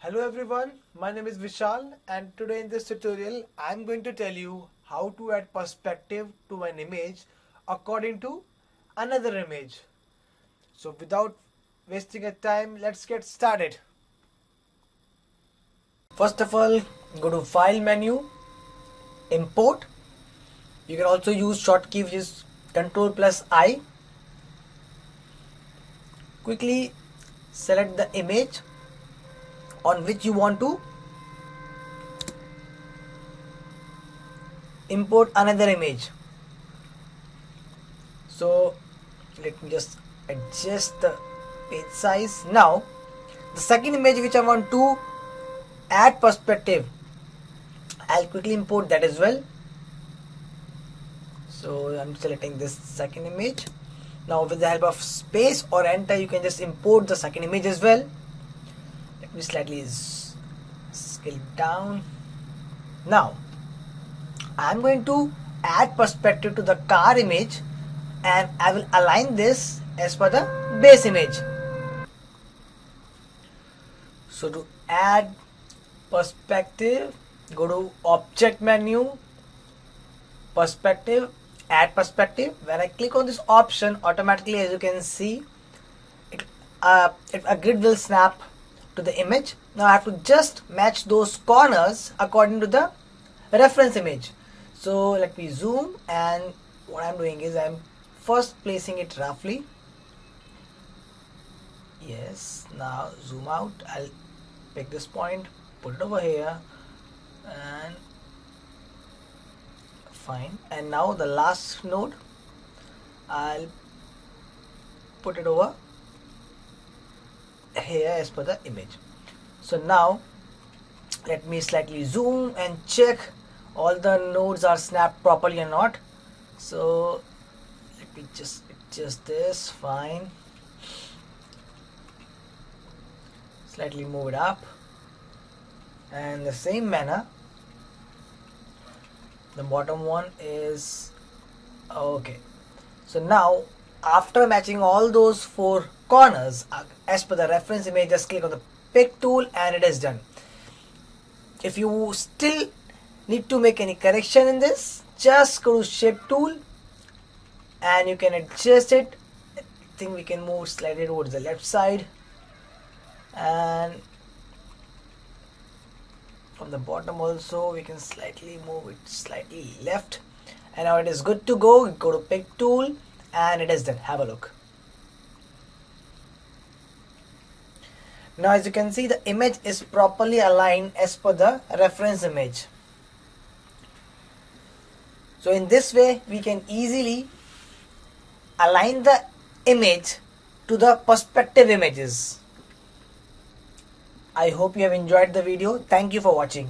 Hello everyone, my name is Vishal and today in this tutorial I am going to tell you how to add perspective to an image according to another image. So without wasting a time, let's get started. First of all, go to File menu, Import. You can also use shortcut which is Ctrl plus I. Quickly select the image on which you want to import another image. So let me just adjust the page size. Now the second image which I want to add perspective, I'll quickly import that as well. So I'm selecting this second image. Now with the help of space or enter, you can just import the second image as well. Let me slightly scale down. Now I'm going to add perspective to the car image and I will align this as per the base image. So to add perspective, go to object menu, perspective, add perspective. When I click on this option, automatically as you can see a grid will snap to the image. Now I have to just match those corners according to the reference image. So let me zoom, and what I'm doing is I'm first placing it roughly. Yes, now zoom out. I'll pick this point, put it over here, and fine. And now the last node, I'll put it over here as per the image. So now let me slightly zoom and check all the nodes are snapped properly or not. So let me just adjust this. Fine. Slightly move it up, and the same manner the bottom one is okay. So now after matching all those four corners as per the reference image, just click on the pick tool and it is done. If you still need to make any correction in this, just go to shape tool and you can adjust it. I think we can move slightly towards the left side, and from the bottom also we can slightly move it slightly left, and now it is good to go. Go to pick tool and it is done. Have a look. Now as you can see, the image is properly aligned as per the reference image. So in this way we can easily align the image to the perspective images. I hope you have enjoyed the video. Thank you for watching.